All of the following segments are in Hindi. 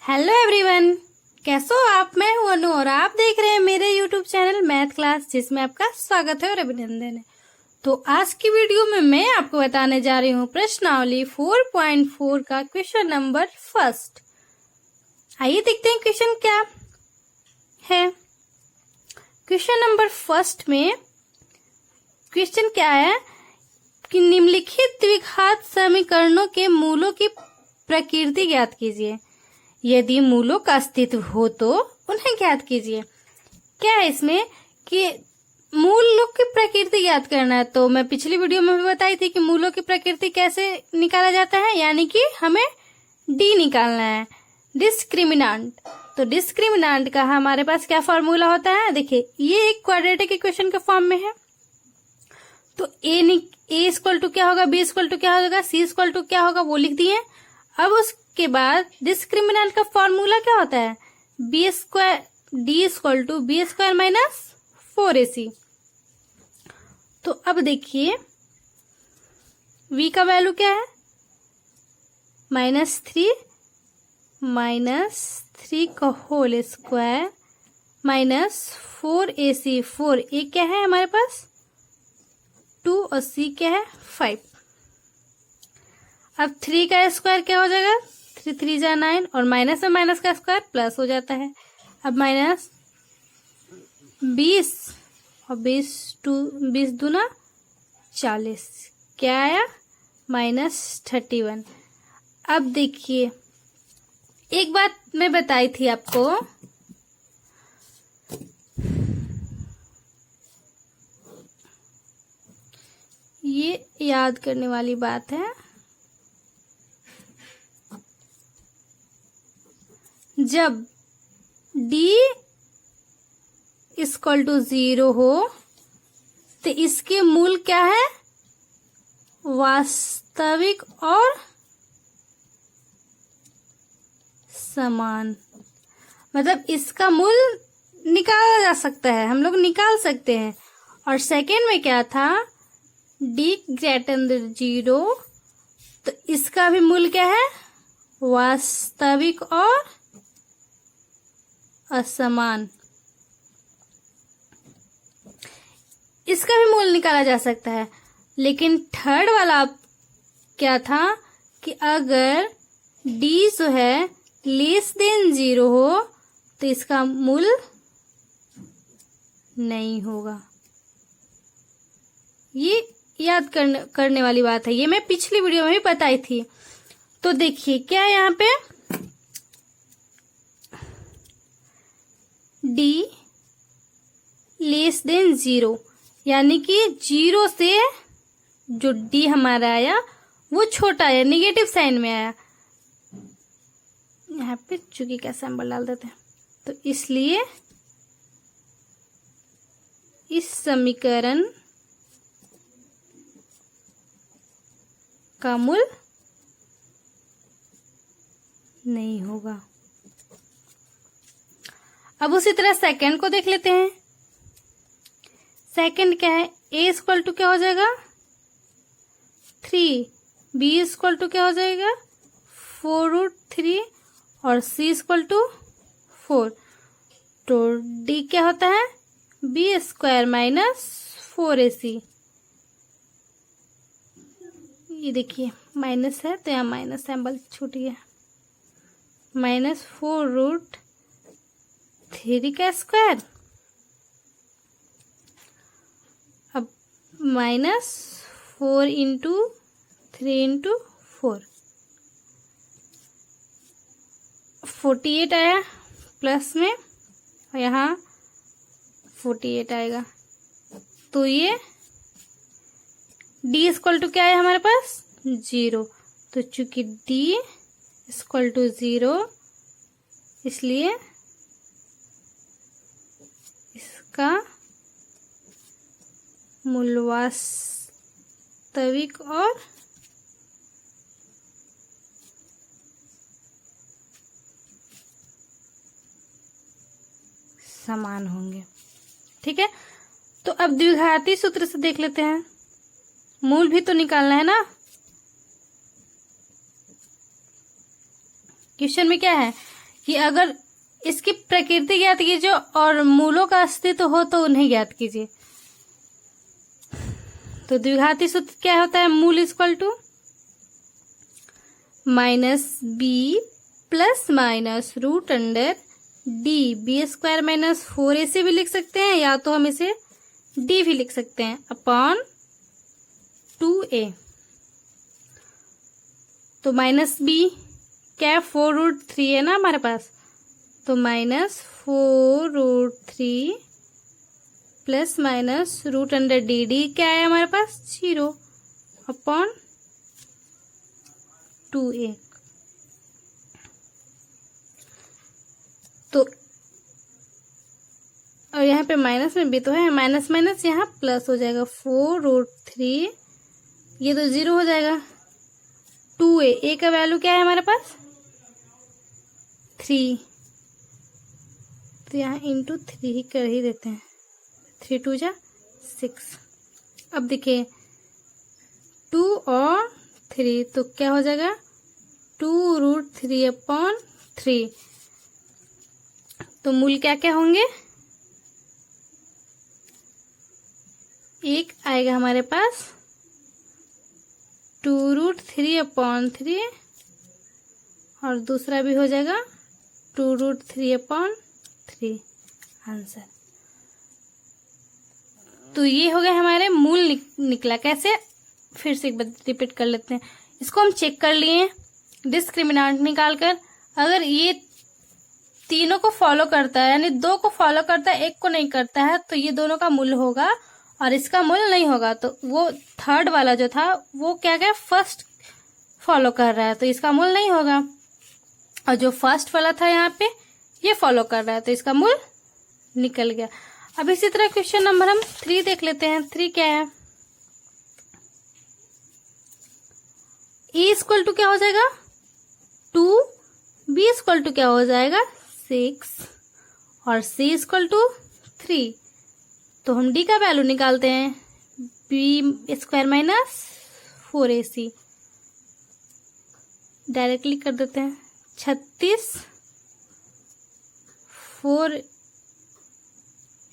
हेलो एवरीवन, कैसे हो आप। मैं हूं अनु और आप देख रहे हैं मेरे यूट्यूब चैनल मैथ क्लास, जिसमें आपका स्वागत है और अभिनंदन है। तो आज की वीडियो में मैं आपको बताने जा रही हूँ प्रश्नावली 4.4 का क्वेश्चन नंबर फर्स्ट। आइए देखते हैं क्वेश्चन क्या है। क्वेश्चन नंबर फर्स्ट में क्वेश्चन क्या है कि निम्नलिखित द्विघात समीकरणों के मूलों की प्रकृति ज्ञात कीजिए। यदि मूलों का अस्तित्व हो तो उन्हें ज्ञात कीजिए। क्या है इसमें कि मूलों की प्रकृति ज्ञात करना है। तो मैं पिछली वीडियो में भी बताई थी कि मूलों की प्रकृति कैसे निकाला जाता है, यानी कि हमें डी निकालना है, डिस्क्रिमिनांट। तो डिस्क्रिमिनांट का हमारे पास क्या फॉर्मूला होता है, देखिए ये एक क्वाड्रेटिक इक्वेशन के फॉर्म में है। तो ए इक्वल टू क्या होगा, बी इक्वल टू क्या होगा, सी इक्वल टू क्या होगा, वो लिख दिए। अब उसके बाद डिस्क्रिमिनेंट का फॉर्मूला क्या होता है, B square D equal to B square minus 4ac। तो अब देखिए v का वैल्यू क्या है, -3 का whole square minus 4ac। 4a क्या है हमारे पास 2 और c क्या है 5। अब 3 का स्क्वायर क्या हो जाएगा, 3 3 जा 9 और माइनस में माइनस का स्क्वायर प्लस हो जाता है। अब माइनस 20 और 20 दूना 40, क्या आया -31। अब देखिए एक बात मैं बताई थी आपको, ये याद करने वाली बात है। जब d इक्वल टू 0 हो तो इसके मूल क्या है, वास्तविक और समान। मतलब इसका मूल निकाला जा सकता है, हम लोग निकाल सकते हैं। और सेकेंड में क्या था, d ग्रेटर देन 0, तो इसका भी मूल क्या है, वास्तविक और असमान। इसका भी मूल निकाला जा सकता है। लेकिन थर्ड वाला क्या था कि अगर d जो है लेस देन 0 हो तो इसका मूल नहीं होगा। ये याद करने वाली बात है, ये मैं पिछली वीडियो में भी बताई थी। तो देखिए क्या है यहाँ पे, d लेस देन 0, यानी कि 0 से जो d हमारा आया वो छोटा आया, निगेटिव साइन में आया। यहाँ पे चूंकि का सिंबल डाल देते हैं, तो इसलिए इस समीकरण का मूल नहीं होगा। अब उसी तरह सेकंड को देख लेते हैं। सेकंड क्या है, a इक्वल टू क्या हो जाएगा 3, b इक्वल टू क्या हो जाएगा 4√3 और c इक्वल टू 4। तो d क्या होता है b स्क्वायर माइनस 4ac। ये देखिए माइनस है तो यहाँ माइनस सिंबल छूट गया, -4√3 का स्क्वायर, अब -4 इंटू 3 इंटू 4, 48 आया प्लस में, और यहाँ 48 आएगा। तो ये d इक्वल टू क्या है हमारे पास 0। तो चूंकि d इक्वल टू 0, इसलिए इसका मूल वास्तविक और समान होंगे। ठीक है, तो अब द्विघाती सूत्र से देख लेते हैं। मूल भी तो निकालना है ना। क्वेश्चन में क्या है कि अगर इसकी प्रकृति ज्ञात कीजिए और मूलों का अस्तित्व हो तो उन्हें ज्ञात कीजिए। तो द्विघाती सूत्र क्या होता है? मूल equal to minus B plus minus root under D, B square minus 4ac भी लिख सकते हैं, या तो हम इसे डी भी लिख सकते हैं, अपॉन 2a। तो माइनस बी क्या है? 4√3 है ना हमारे पास, तो minus 4√3 plus minus root under D, D क्या है हमारे पास? 0 अपॉन 2a। तो और यहाँ पे माइनस में भी तो है, माइनस माइनस यहाँ प्लस हो जाएगा, 4√3 ये तो 0 हो जाएगा। 2a, a का वैल्यू क्या है हमारे पास? 3, तो यहाँ इंटू 3 ही कर ही देते हैं, 3 2 जा 6। अब देखिए 2 और 3 तो क्या हो जाएगा? 2√3 अपॉन 3। तो मूल क्या क्या होंगे? एक आएगा हमारे पास 2√3 अपॉन 3 और दूसरा भी हो जाएगा 2√3 अपॉन 3 आंसर। तो ये हो गया हमारे मूल निकला। कैसे? फिर से एक बार रिपीट कर लेते हैं। इसको हम चेक कर लिए डिस्क्रिमिनेंट निकालकर। अगर ये तीनों को फॉलो करता है, यानी 2 को फॉलो करता है, 1 को नहीं करता है, तो ये दोनों का मूल होगा और इसका मूल नहीं होगा। तो वो थर्ड वाला जो था वो क्या क्या फर्स्ट फॉलो कर रहा है, तो इसका मूल नहीं होगा। और जो फर्स्ट वाला था यहाँ पे ये फॉलो कर रहा है, तो इसका मूल निकल गया। अब इसी तरह क्वेश्चन नंबर हम 3 देख लेते हैं। 3 क्या है? ए इक्वल टू क्या हो जाएगा? 2, बी इक्वल टू क्या हो जाएगा? 6 और सी इक्वल टू 3। तो हम डी का वैल्यू निकालते हैं, B square minus 4ac directly कर देते हैं। 36 4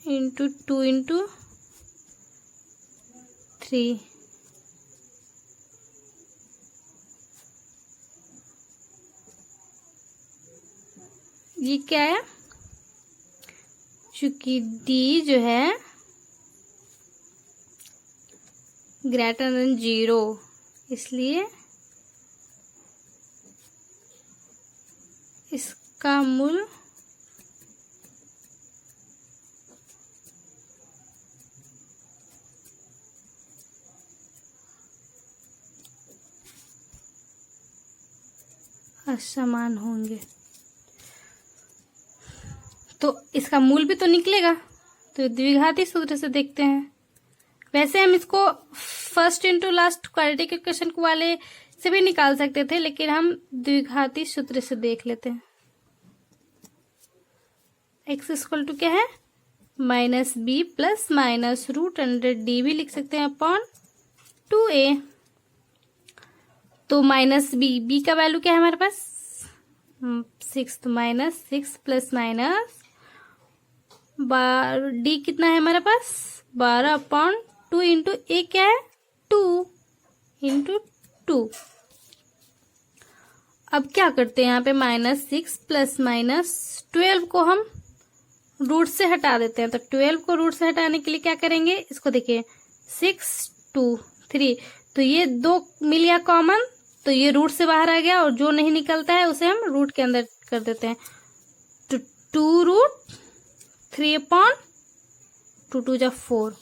इंटू 2 इंटू 3, ये क्या है? चूंकि डी जो है ग्रेटर देन 0, इसलिए इसका मूल असमान होंगे। तो इसका मूल भी तो निकलेगा। तो द्विघाती सूत्र से देखते हैं। वैसे हम इसको first into last quadratic equation वाले से भी निकाल सकते थे, लेकिन हम द्विघाती सूत्र से देख लेते हैं। x इक्वल टू क्या है? Minus B plus minus root under D भी लिख सकते हैं अपॉन 2a। तो माइनस बी का वैल्यू क्या है हमारे पास? 6, तो माइनस 6 प्लस माइनस डी कितना है हमारे पास? 12 अपॉन 2 इंटू ए क्या है? 2 इंटू 2। अब क्या करते हैं यहाँ पे? -6 प्लस माइनस 12 को हम रूट से हटा देते हैं। तो 12 को रूट से हटाने के लिए क्या करेंगे? इसको देखिए 6 2 3, तो ये 2 मिल गया कॉमन, तो ये रूट से बाहर आ गया, और जो नहीं निकलता है उसे हम रूट के अंदर कर देते हैं। तो 2√3 अपॉन 2 2 जा 4।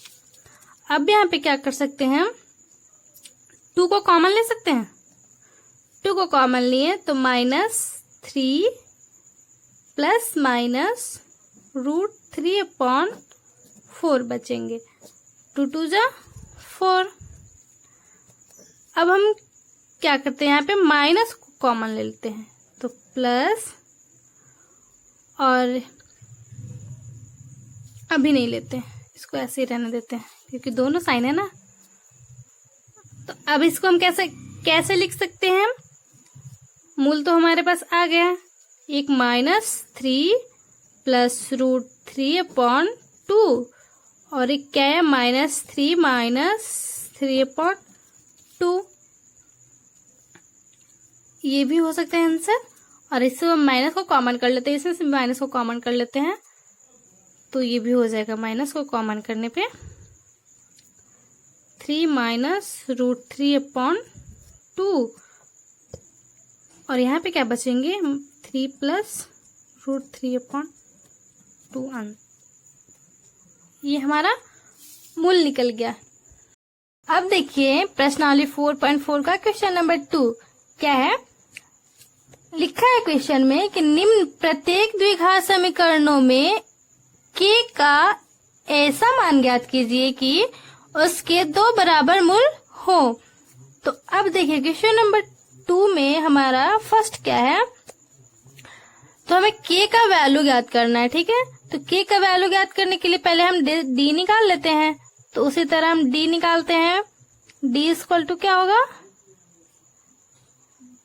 अब यहाँ पे क्या कर सकते हैं? हम 2 को कॉमन ले सकते हैं। 2 को कॉमन लिए तो -3 प्लस माइनस √3 अपॉन 4 बचेंगे। 2 2 जा 4। अब हम क्या करते हैं? यहाँ पे माइनस को कॉमन ले लेते हैं, तो प्लस, और अभी नहीं लेते हैं, इसको ऐसे ही रहने देते हैं क्योंकि दोनों साइन है ना। तो अब इसको हम कैसे लिख सकते हैं? मूल तो हमारे पास आ गया, एक -3 प्लस √3/2 और एक क्या है -3/2। ये भी हो सकता है आंसर। और इससे हम माइनस को कॉमन कर लेते हैं, इसमें से माइनस को कॉमन कर लेते हैं तो ये भी हो जाएगा। माइनस को कॉमन करने पे 3 - √3/2 और यहाँ पे क्या बचेंगे 3 प्लस √3/2। ये हमारा मूल निकल गया। अब देखिए प्रश्नावली 4.4 का क्वेश्चन नंबर 2 क्या है। लिखा है क्वेश्चन में कि निम्न प्रत्येक द्विघात समीकरणों में k का ऐसा मान ज्ञात कीजिए कि उसके 2 बराबर मूल हो। तो अब देखिए क्वेश्चन नंबर 2 में हमारा फर्स्ट क्या है, तो हमें k का वैल्यू ज्ञात करना है। ठीक है, तो k का वैल्यू ज्ञात करने के लिए पहले हम d निकाल लेते हैं। तो उसी तरह हम d निकालते हैं। d इक्वल टू क्या होगा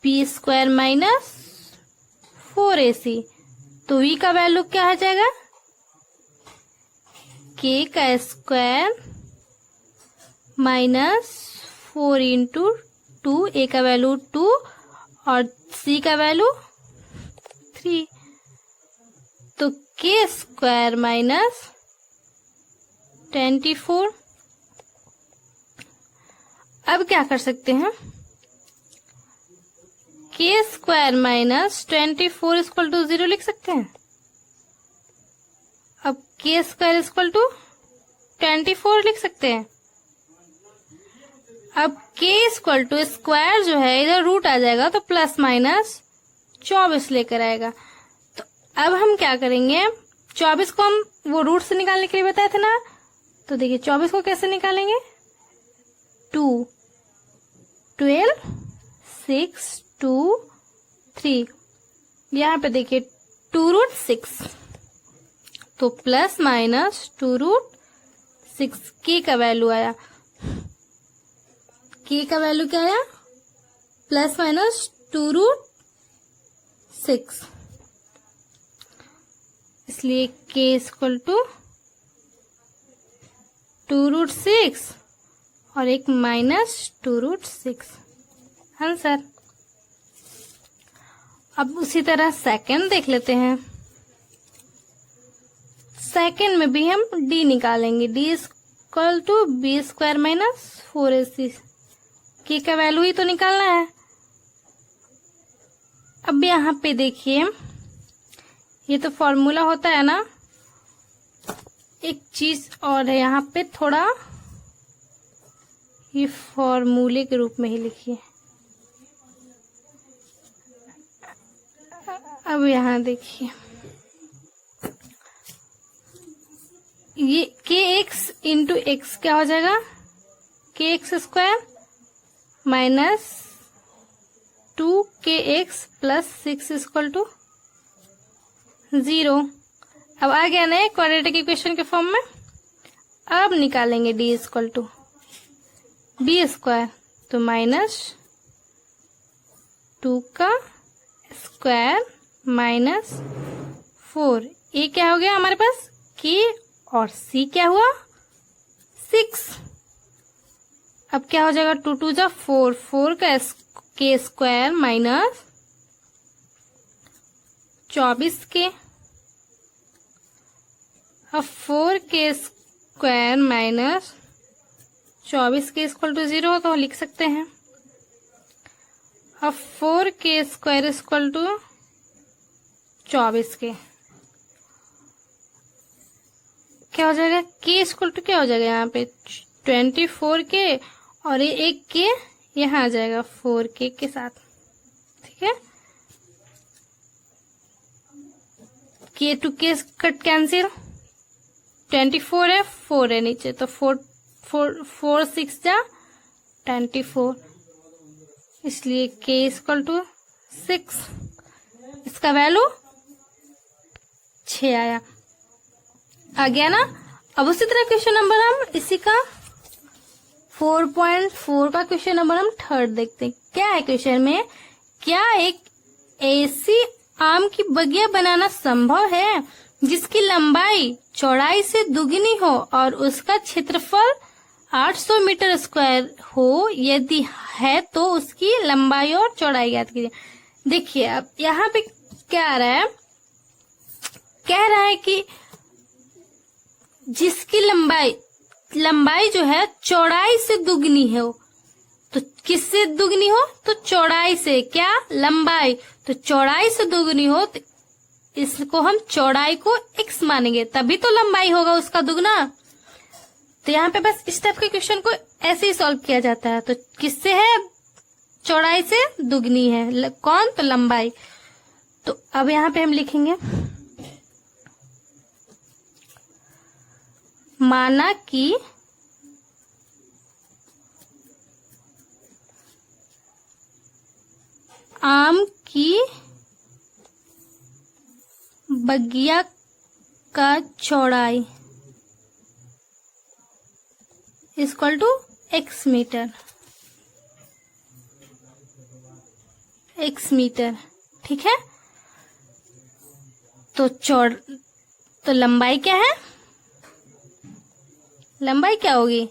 b² - 4ac। तो v का वैल्यू क्या आ जाएगा k का स्क्वायर -4 × 2, a का वैल्यू 2 और c का वैल्यू 3। तो k² - 24। अब क्या कर सकते हैं, k² - 24 = 0 लिख सकते हैं। अब k² = 24 लिख सकते हैं। अब k = स्क्वायर जो है इधर रूट आ जाएगा तो ±24 लेकर आएगा। तो अब हम क्या करेंगे, 24 को हम वो रूट से निकालने के लिए बताए थे ना। तो देखिए 24 को कैसे निकालेंगे, 2 12 6 2 3। यहाँ पे देखिए 2√6 तो ±2√6 k का वैल्यू आया। k का वैल्यू क्या आया ±2√6। इसलिए k = 2√6 और एक -2√6 आंसर। अब उसी तरह सेकंड देख लेते हैं। सेकंड में भी हम d निकालेंगे। d = b² - 4ac। k का वैल्यू ही तो निकालना है। अब यहाँ पे देखिए ये तो फॉर्मूला होता है ना, एक चीज और है यहाँ पे, थोड़ा ये फॉर्मूले के रूप में ही लिखिए। अब यहाँ देखिए ये kx × x क्या हो जाएगा, kx² - 2kx + 6 = 0। अब आ गया ना क्वाड्रेटिक इक्वेशन के फॉर्म में। अब निकालेंगे d = b², तो -2 का स्क्वायर -4। ये क्या हो गया हमारे पास k और c क्या हुआ 6। अब क्या हो जाएगा 2 2 जा 4, 4 का k² -24k। अब 4k² -24k = 0 तो लिख सकते हैं। अब 4k² = 24k क्या हो जाएगा, k = क्या हो जाएगा यहाँ पे 24k और ये एक k यहाँ आ जाएगा 4k के साथ। ठीक है, k to k cut cancel, 24 है 4 है नीचे, तो 4 6 जा 24, इसलिए k = 6। इसका वैल्यू 6 आया। आ गया ना। अब उसी तरह क्वेश्चन नंबर हम इसी का 4.4 का क्वेश्चन नंबर हम थर्ड देखते हैं। क्या है क्वेश्चन में, क्या एक ऐसी आम की बगिया बनाना संभव है जिसकी लंबाई चौड़ाई से दुगनी हो और उसका क्षेत्रफल 800 मीटर स्क्वायर हो? यदि है तो उसकी लंबाई और चौड़ाई ज्ञात कीजिए। देखिए अब यहाँ पे क्या आ रहा है, कह रहा है कि जिसकी लंबाई जो है चौड़ाई से दुगनी हो, तो किससे दुगनी हो? तो चौड़ाई से। क्या? लंबाई। तो चौड़ाई से दुगनी हो तो इसको हम चौड़ाई को x मानेंगे, तभी तो लंबाई होगा उसका दुगना। तो यहाँ पे बस इस टाइप के क्वेश्चन को ऐसे ही सॉल्व किया जाता है। तो किससे है? चौड़ाई से दुगनी है। कौन? तो लंबाई। तो अब यहाँ पे हम लिखेंगे माना कि आम की बगिया का चौड़ाई इक्वल टू x मीटर। ठीक है। तो लंबाई क्या है? लंबाई क्या होगी?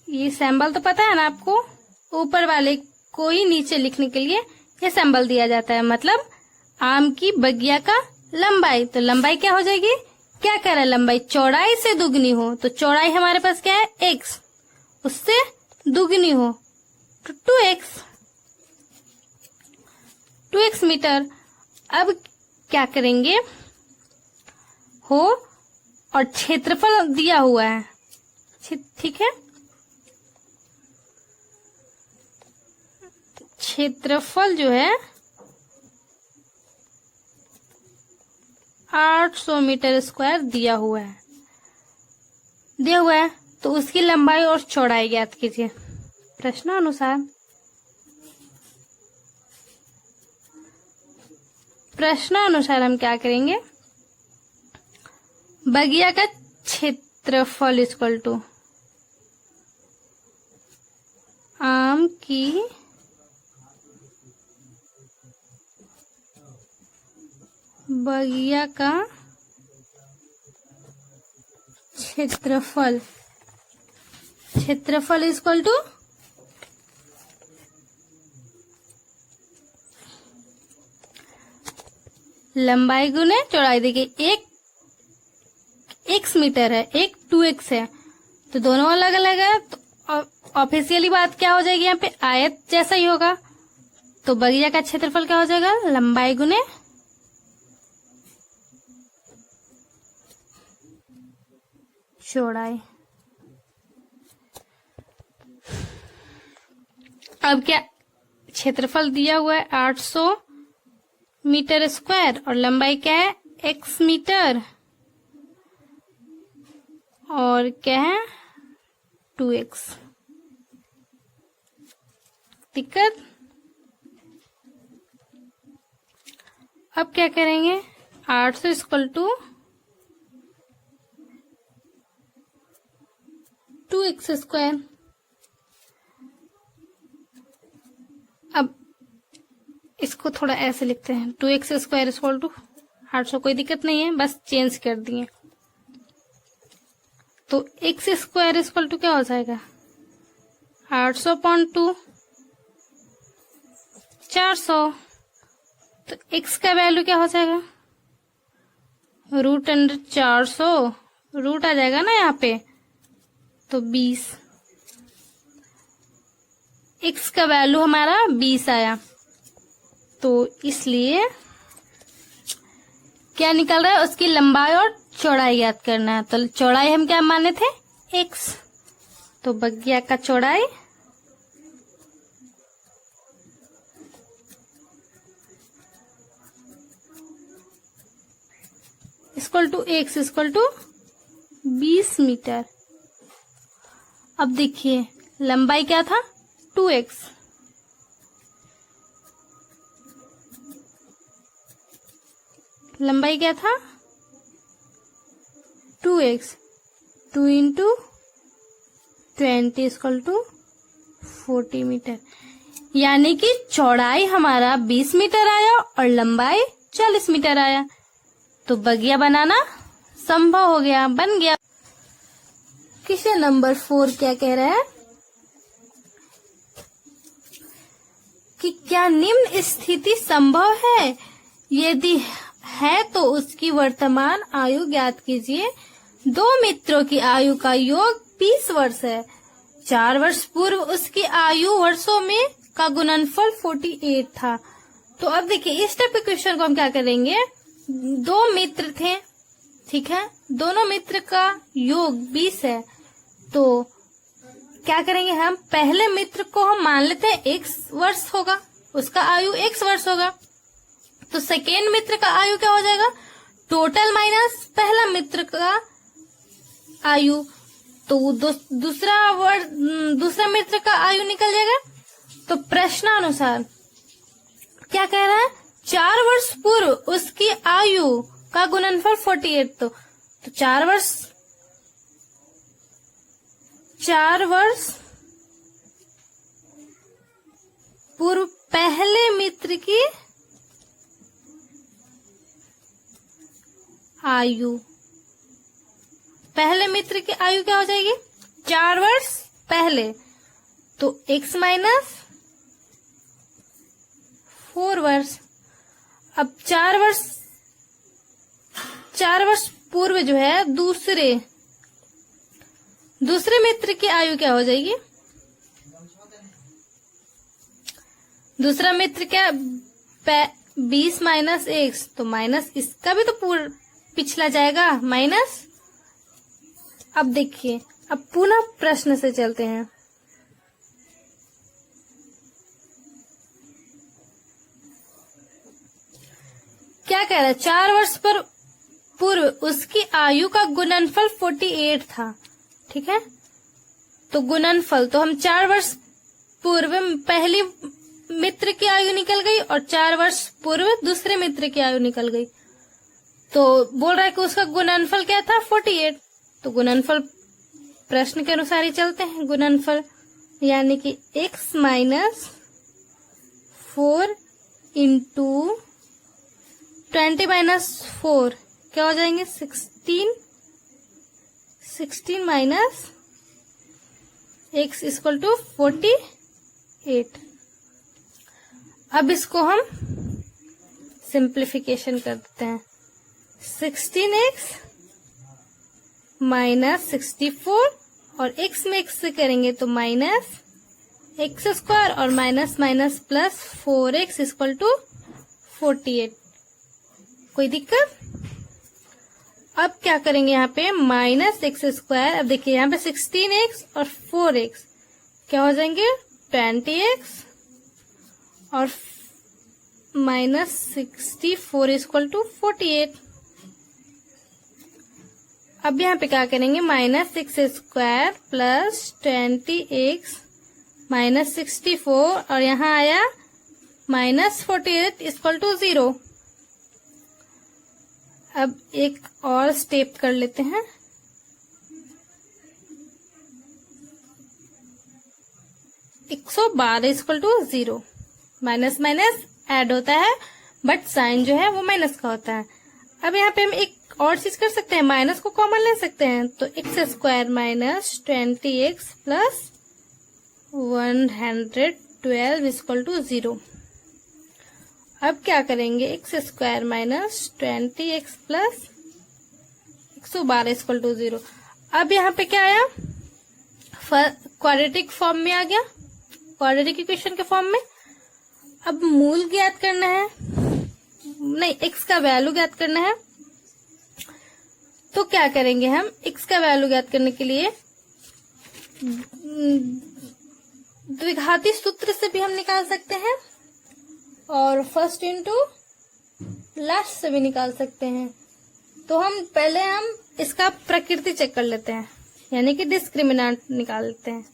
ये सिंबल तो पता है ना आपको, ऊपर वाले को ही नीचे लिखने के लिए ये सिंबल दिया जाता है। मतलब आम की बगिया का लंबाई, तो लंबाई क्या हो जाएगी? क्या कह रहा है? लंबाई चौड़ाई से दुगनी हो, तो चौड़ाई हमारे पास क्या है? x, उससे दुगनी हो तो 2x मीटर। अब क्या करेंगे? हो और क्षेत्रफल दिया हुआ है, ठीक है। क्षेत्रफल जो है 800 मीटर स्क्वायर दिया हुआ है, तो उसकी लंबाई और चौड़ाई ज्ञात कीजिए प्रश्नानुसार। हम क्या करेंगे? बगिया का क्षेत्रफल इक्वल टू आम की बगिया का क्षेत्रफल इक्वल टू लंबाई गुने चौड़ाई। देखिए एक x मीटर है, एक 2x है, तो दोनों अलग अलग है। तो ऑफिशियली बात क्या हो जाएगी? यहाँ पे आयत जैसा ही होगा। तो बगिया का क्षेत्रफल क्या हो जाएगा? लंबाई गुने चौड़ाई। अब क्या, क्षेत्रफल दिया हुआ है 800 मीटर स्क्वायर और लंबाई क्या है? x मीटर, और क्या है? 2x। दिक्कत? अब क्या करेंगे? 800 इक्वल टू 2x स्क्वायर। अब इसको थोड़ा ऐसे लिखते हैं, 2x स्क्वायर इक्वल टू 800। कोई दिक्कत नहीं है, बस चेंज कर दिए। तो x स्क्वायर इक्वल टू क्या हो जाएगा? 800/2 400। तो x का वैल्यू क्या हो जाएगा? √400, रूट आ जाएगा ना यहाँ पे, तो 20। x का वैल्यू हमारा 20 आया। तो इसलिए क्या निकल रहा है? उसकी लंबाई और चौड़ाई याद करना है। तो चौड़ाई हम क्या माने थे? x। तो बगिया का चौड़ाई equal to x equal to 20 metre. अब देखिए लंबाई क्या था? 2x। लंबाई क्या था? 2x। 2 into 20 equal to 40 metre. यानी कि चौड़ाई हमारा 20 मीटर आया और लंबाई 40 मीटर आया। तो बगिया बनाना संभव हो गया, बन गया। क्वेश्चन नंबर 4 क्या कह रहा है कि क्या निम्न स्थिति संभव है? यदि है तो उसकी वर्तमान आयु ज्ञात कीजिए। दो मित्रों की आयु का योग 20 वर्ष है। 4 वर्ष पूर्व उसकी आयु वर्षों में का गुणनफल 48 था। तो अब देखिए इस टाइप के क्वेश्चन को हम क्या करेंगे, दो मित्र थे, ठीक है, दोनों मित्र का योग 20 है। तो क्या करेंगे हम, पहले मित्र को हम मान लेते हैं 1 वर्ष होगा, उसका आयु 1 वर्ष होगा। तो सेकेंड मित्र का आयु क्या हो जाएगा, टोटल माइनस पहला मित्र का आयु। तो दूसरा मित्र का आयु निकल जाएगा। तो प्रश्नानुसार क्या कह रहा है, 4 वर्ष पूर्व उसकी आयु का गुणनफल 48। तो 4 वर्ष पूर्व पहले मित्र की आयु, पहले मित्र की आयु क्या हो जाएगी, 4 वर्ष पहले। तो x माइनस 4 वर्ष। अब 4 वर्ष पूर्व जो है दूसरे मित्र की आयु क्या हो जाएगी, दूसरा मित्र क्या 20 माइनस x, तो माइनस इसका भी तो पिछला जाएगा माइनस। अब देखिए, अब पुनः प्रश्न से चलते हैं। क्या कह रहा है, 4 वर्ष पर पूर्व उसकी आयु का गुणनफल 48 था, ठीक है। तो गुणनफल, तो हम 4 वर्ष पूर्व पहली मित्र की आयु निकल गई और 4 वर्ष पूर्व दूसरे मित्र की आयु निकल गई। तो बोल रहा है कि उसका गुणनफल क्या था, 48। तो गुणनफल प्रश्न के अनुसार ही चलते हैं। गुणनफल यानी कि x माइनस 4 इंटू 20 माइनस 4 क्या हो जाएंगे, 16 माइनस x इक्वल टू 48। अब इसको हम सिंप्लीफिकेशन कर देते हैं। 16x माइनस 64 और x में x से करेंगे तो माइनस x स्क्वायर और minus minus plus 4x equal to 48। कोई दिक्कत? अब क्या करेंगे यहाँ पे, माइनस x स्क्वायर। अब देखिए यहाँ पे 16x और 4x क्या हो जाएंगे, 20x और माइनस 64 इक्वल टू 48। अब यहाँ पे क्या करेंगे, minus x square plus 20x minus 64 और यहाँ आया माइनस 48 इक्वल टू 0। अब एक और स्टेप कर लेते हैं। Equal to 0, minus minus add होता है बट साइन जो है वो माइनस का होता है। अब यहाँ पे हम एक और चीज कर सकते हैं, माइनस को कॉमन ले सकते हैं। तो x square minus 20x plus 112 equal to 0। अब क्या करेंगे, x square minus 20x plus 112 equal to 0। अब यहाँ पे क्या आया, क्वाड्रेटिक फॉर्म में आ गया, क्वाड्रेटिक इक्वेशन के फॉर्म में। अब मूल ज्ञात करना है, नहीं x का वैल्यू ज्ञात करना है। तो क्या करेंगे हम, x का वैल्यू ज्ञात करने के लिए द्विघाती सूत्र से भी हम निकाल सकते हैं और फर्स्ट इंटू लास्ट से भी निकाल सकते हैं। तो हम पहले इसका प्रकृति चेक कर लेते हैं, यानी कि डिस्क्रिमिनेंट निकाल लेते हैं।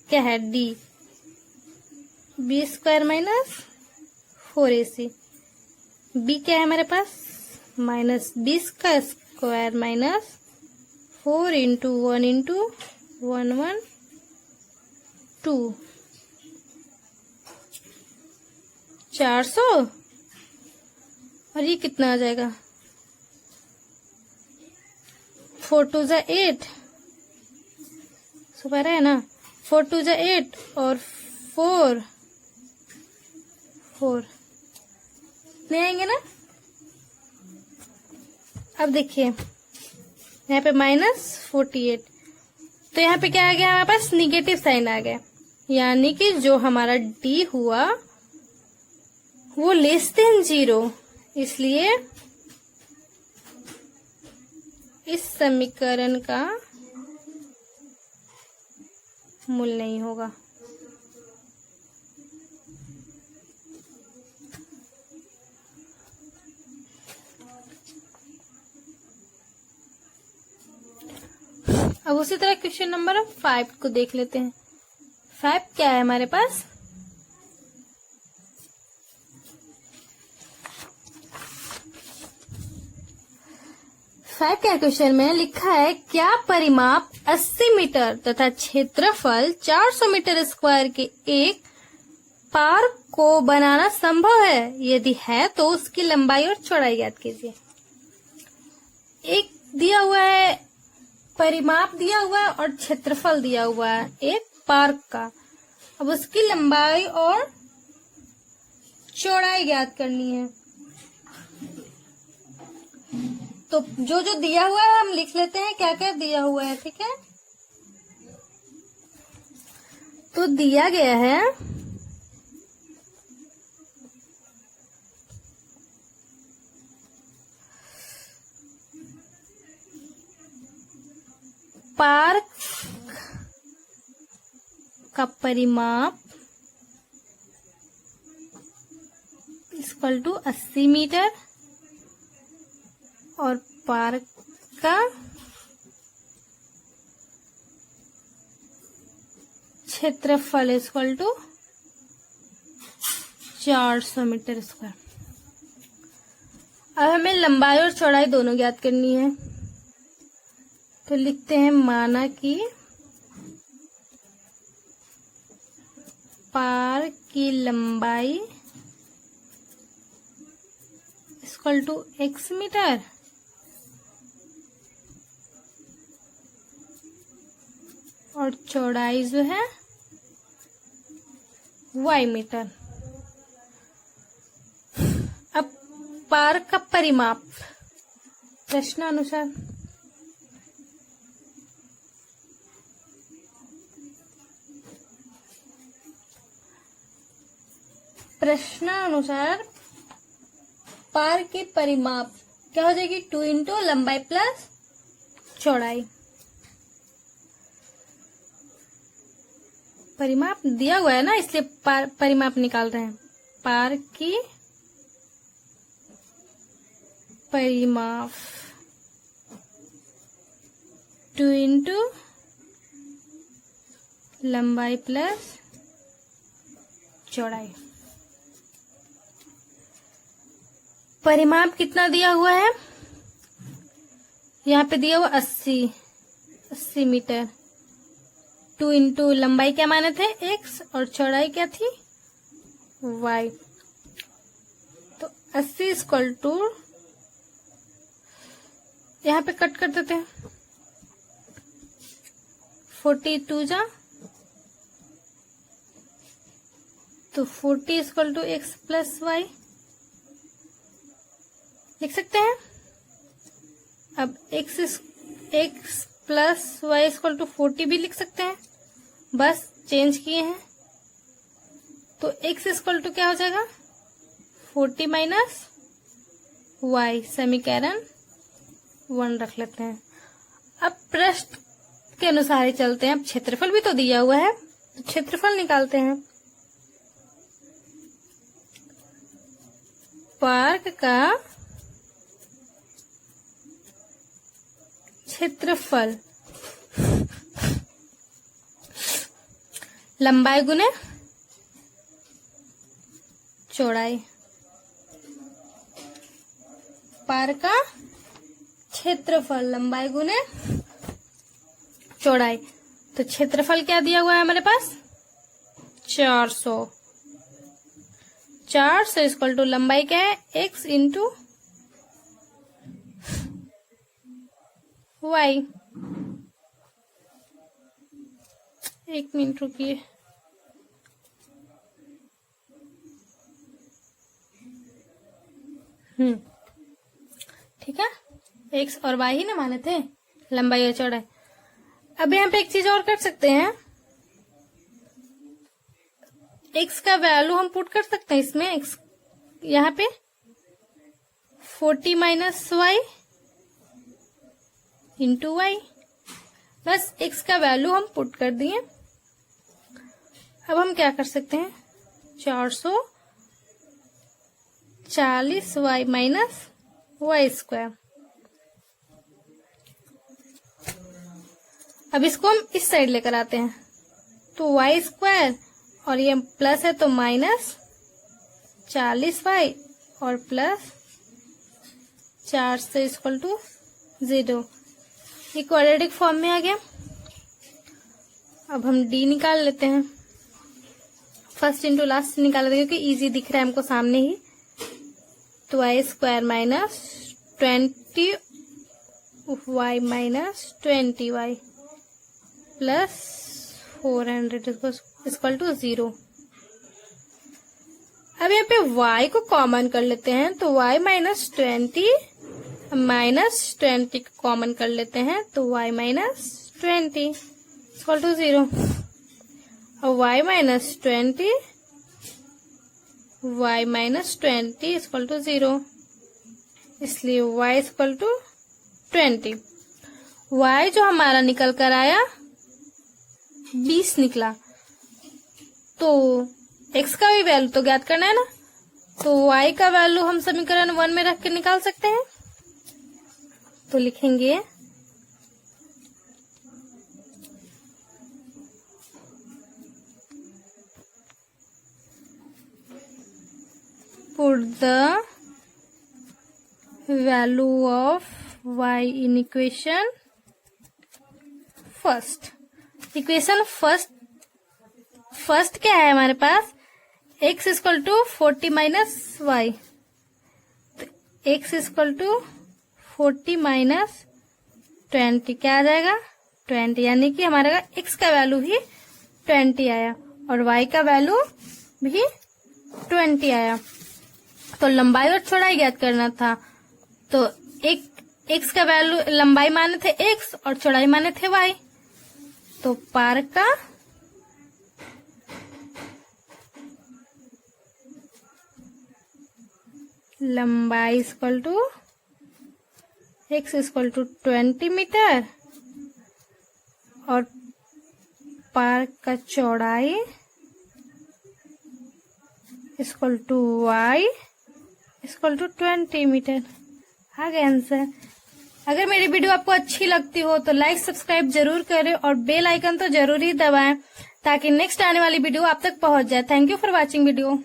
क्या है, d b square minus 4ac। b क्या है हमारे पास, माइनस b का स्क्वायर माइनस 4 इंटू 1 इंटू 112 400 और ये कितना आ जाएगा 4 2 जा 8 सुपर है ना 4 2 जा 8 और 4 नहीं आएंगे ना। अब देखिए यहाँ पे -48 तो यहाँ पे क्या आ गया हमारे पास निगेटिव साइन आ गया, यानी कि जो हमारा डी हुआ वो लेस देन 0, इसलिए इस समीकरण का मूल नहीं होगा। अब उसी तरह क्वेश्चन नंबर 5 को देख लेते हैं। 5 क्या है हमारे पास, क्या क्वेश्चन में लिखा है क्या परिमाप 80 मीटर तथा क्षेत्रफल 400 मीटर स्क्वायर के एक पार्क को बनाना संभव है, यदि है तो उसकी लंबाई और चौड़ाई ज्ञात कीजिए। एक दिया हुआ है, परिमाप दिया हुआ है और क्षेत्रफल दिया हुआ है एक पार्क का, अब उसकी लंबाई और चौड़ाई ज्ञात करनी है। तो जो जो दिया हुआ है हम लिख लेते हैं क्या क्या दिया हुआ है, ठीक है। तो दिया गया है पार्क का परिमाप इक्वल टू 80 मीटर और पार्क का क्षेत्रफल इक्वल टू 400 मीटर स्क्वायर। अब हमें लंबाई और चौड़ाई दोनों ज्ञात करनी है, तो लिखते हैं माना कि पार्क की लंबाई इक्वल टू x मीटर और चौड़ाई जो है y मीटर। अब पार्क का परिमाप प्रश्नानुसार पार्क के परिमाप क्या हो जाएगी 2 इंटू लंबाई प्लस चौड़ाई। परिमाप दिया हुआ है ना इसलिए परिमाप निकाल रहे हैं। पार्क की परिमाप 2 इंटू लंबाई प्लस चौड़ाई। परिमाप कितना दिया हुआ है, यहाँ पे दिया हुआ 80 मीटर। 2 इंटू लंबाई क्या माने थे x और चौड़ाई क्या थी y, तो 80 इक्वल टू यहाँ पे कट कर देते हैं 42 जा तो 40 equal to x plus Y लिख सकते हैं। अब x plus Y equal to 40 भी लिख सकते हैं, बस चेंज किए हैं। तो x इक्वल टू क्या हो जाएगा 40 माइनस वाई, समीकरण 1 रख लेते हैं। अब प्रश्न के अनुसार ही चलते हैं। अब क्षेत्रफल भी तो दिया हुआ है तो क्षेत्रफल निकालते हैं। पार्क का क्षेत्रफल लंबाई गुने चौड़ाई। पार्क का क्षेत्रफल लंबाई गुने चौड़ाई, तो क्षेत्रफल क्या दिया हुआ है हमारे पास 400। 400 इक्वल टू लंबाई क्या है, x इंटू वाई। एक मिनट रुकिए, ठीक है, x और y ही ना माने थे, लंबाई और चौड़ाई। अब यहाँ पे एक चीज और कर सकते हैं, x का वैल्यू हम पुट कर सकते हैं इसमें, x यहाँ पे 40 माइनस वाई इंटू वाई, बस x का वैल्यू हम पुट कर दिए। अब हम क्या कर सकते हैं, 440 वाई माइनस वाई स्क्वायर। अब इसको हम इस साइड लेकर आते हैं, तो वाई स्क्वायर और ये प्लस है तो माइनस 40y और प्लस 400 इक्वल टू 0। ये क्वाड्रेटिक फॉर्म में आ गया। अब हम d निकाल लेते हैं, फर्स्ट इंटू लास्ट निकाल लेते हैं क्योंकि इजी दिख रहा है हमको सामने ही। तो Y square minus 20y minus 20y plus 400 equal to 0। अब यहाँ पे y को कॉमन कर लेते हैं, तो y माइनस 20 को कॉमन कर लेते हैं, तो y माइनस 20 इक्वल टू 0। और y माइनस 20 इक्वल टू 0, इसलिए y इक्वल टू 20। y जो हमारा निकल कर आया 20 निकला, तो x का भी वैल्यू तो ज्ञात करना है ना, तो y का वैल्यू हम समीकरण 1 में रख के निकाल सकते हैं। तो लिखेंगे put the value of y in equation first। Equation first क्या है हमारे पास, x equal to 40 minus Y, तो x इक्वल टू 40 माइनस 20 क्या आ जाएगा, 20, यानी कि हमारा x का वैल्यू भी 20 आया और y का वैल्यू भी 20 आया। तो लंबाई और चौड़ाई ज्ञात करना था, तो एक x का वैल्यू, लंबाई माने थे x और चौड़ाई माने थे y, तो पार का लंबाई equal to x equal to 20 metre और पार्क का चौड़ाई equal to y equal to 20 metre. आ गया आंसर। अगर मेरी वीडियो आपको अच्छी लगती हो तो लाइक सब्सक्राइब जरूर करें और बेल आइकन तो जरूर ही दबाएं ताकि नेक्स्ट आने वाली वीडियो आप तक पहुंच जाए। Thank you for watching video.